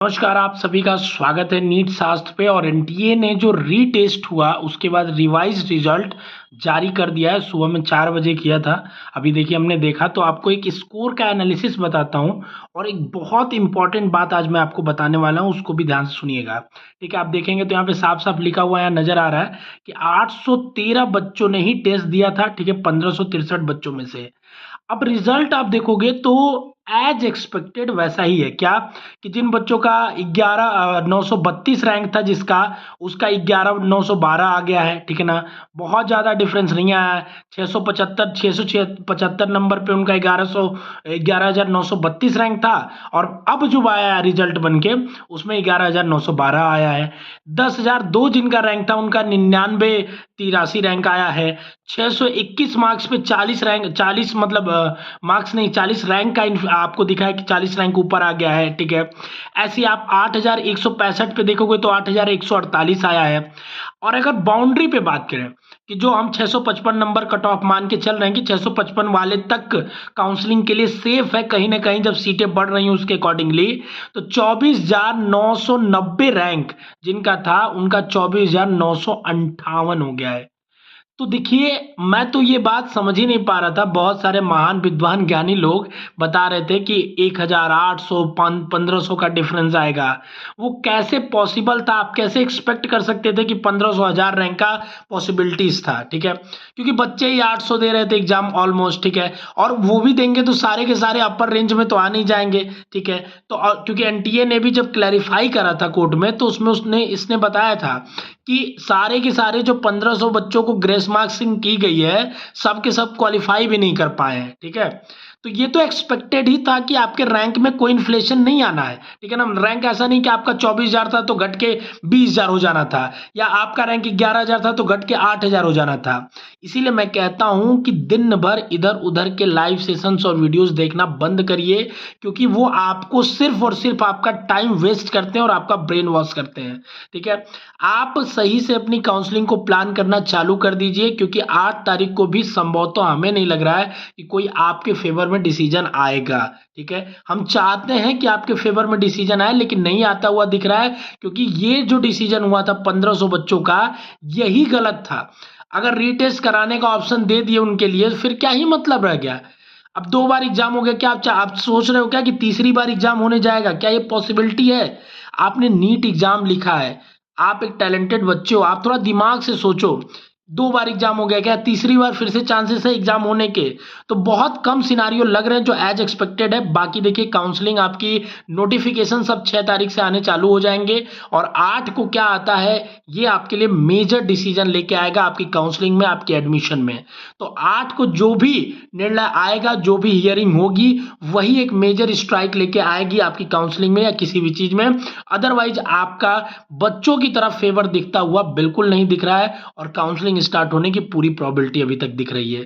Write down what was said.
नमस्कार, आप सभी का स्वागत है नीट शास्त्र पे। और एनटीए ने जो रीटेस्ट हुआ उसके बाद रिवाइज रिजल्ट जारी कर दिया है। सुबह में 4 बजे किया था। अभी देखिए हमने देखा, तो आपको एक स्कोर का एनालिसिस बताता हूँ और एक बहुत इंपॉर्टेंट बात आज मैं आपको बताने वाला हूँ, उसको भी ध्यान से सुनिएगा। ठीक है, आप देखेंगे तो यहाँ पे साफ साफ लिखा हुआ है, नजर आ रहा है कि 813 बच्चों ने ही टेस्ट दिया था। ठीक है, 1563 बच्चों में से। अब रिजल्ट आप देखोगे तो एज एक्सपेक्टेड वैसा ही है। क्या कि जिन बच्चों का 932 रैंक था, जिसका उसका 11912 आ गया है। ठीक है ना, बहुत ज़्यादा डिफरेंस नहीं आया है। 675 नंबर पे उनका 11932 रैंक था, और अब जो आया रिजल्ट बन के उसमें 11912 आया है। 10,002 जिनका रैंक था उनका 9983 रैंक आया है। 621 मार्क्स पे 40 मतलब मार्क्स नहीं, 40 रैंक का आपको दिखा है कि 40 रैंक ऊपर आ गया है। ठीक है, ऐसे ही आप 8165 पे देखोगे तो 8148 आया है। और अगर बाउंड्री पे बात करें कि जो हम 655 नंबर कट ऑफ मान के चल रहे हैं कि 655 वाले तक काउंसलिंग के लिए सेफ है, कहीं ना कहीं जब सीटें बढ़ रही हैं उसके अकॉर्डिंगली, तो 24,990 रैंक जिनका था उनका 24,958 हो गया है। तो देखिए, मैं तो ये बात समझ ही नहीं पा रहा था। बहुत सारे महान विद्वान ज्ञानी लोग बता रहे थे कि 1800 1500 का डिफरेंस आएगा। वो कैसे पॉसिबल था? आप कैसे एक्सपेक्ट कर सकते थे कि 1500 1000 रैंक का पॉसिबिलिटीज था? ठीक है, क्योंकि बच्चे ही 800 दे रहे थे एग्जाम ऑलमोस्ट। ठीक है, और वो भी देंगे तो सारे के सारे अपर रेंज में तो आ नहीं जाएंगे। ठीक है, तो क्योंकि एनटीए ने भी जब क्लैरिफाई करा था कोर्ट में, तो उसमें उसने इसने बताया था कि सारे के सारे जो 1500 बच्चों को ग्रेस मार्क्सिंग की गई है, सब के सब क्वालिफाई भी नहीं कर पाए हैं। ठीक है, तो ये तो एक्सपेक्टेड ही था कि आपके रैंक में कोई इन्फ्लेशन नहीं आना है। ठीक है ना, रैंक ऐसा नहीं कि आपका 24,000 था तो घट के 20,000 हो जाना था, या आपका रैंक 11,000 था तो घट के 8,000 हो जाना था। इसीलिए मैं कहता हूं कि दिन भर इधर उधर के लाइव सेशंस और वीडियोस देखना बंद करिए, क्योंकि वो आपको सिर्फ और सिर्फ आपका टाइम वेस्ट करते हैं और आपका ब्रेन वॉश करते हैं। ठीक है, आप सही से अपनी काउंसलिंग को प्लान करना चालू कर दीजिए, क्योंकि 8 तारीख को भी संभवतः हमें नहीं लग रहा है कि कोई आपके फेवर में डिसीजन आएगा। ठीक है, हम चाहते हैं कि आपके फेवर में डिसीजन आए, लेकिन नहीं आता हुआ दिख रहा है, क्योंकि ये जो डिसीजन हुआ था 1500 बच्चों का, यही गलत था। अगर रीटेस्ट कराने का ऑप्शन दे दिए उनके लिए, फिर क्या ही मतलब रह गया? अब 2 बार एग्जाम हो गया, क्या आप सोच रहे हो क्या कि तीसरी बार एग्जाम होने जाएगा? क्या ये पॉसिबिलिटी है? आपने नीट एग्जाम लिखा है, आप एक टैलेंटेड बच्चे हो, आप थोड़ा दिमाग से सोचो। 2 बार एग्जाम हो गया, क्या तीसरी बार फिर से चांसेस है एग्जाम होने के? तो बहुत कम सिनारियो लग रहे हैं जो एज एक्सपेक्टेड है। बाकी देखिए, काउंसलिंग आपकी नोटिफिकेशन सब 6 तारीख से आने चालू हो जाएंगे, और 8 को क्या आता है ये आपके लिए मेजर डिसीजन लेके आएगा आपकी काउंसलिंग में, आपके एडमिशन में। तो 8 को जो भी निर्णय आएगा, जो भी हियरिंग होगी, वही एक मेजर स्ट्राइक लेके आएगी आपकी काउंसलिंग में या किसी भी चीज में। अदरवाइज आपका बच्चों की तरफ फेवर दिखता हुआ बिल्कुल नहीं दिख रहा है, और काउंसलिंग स्टार्ट होने की पूरी प्रोबेबिलिटी अभी तक दिख रही है।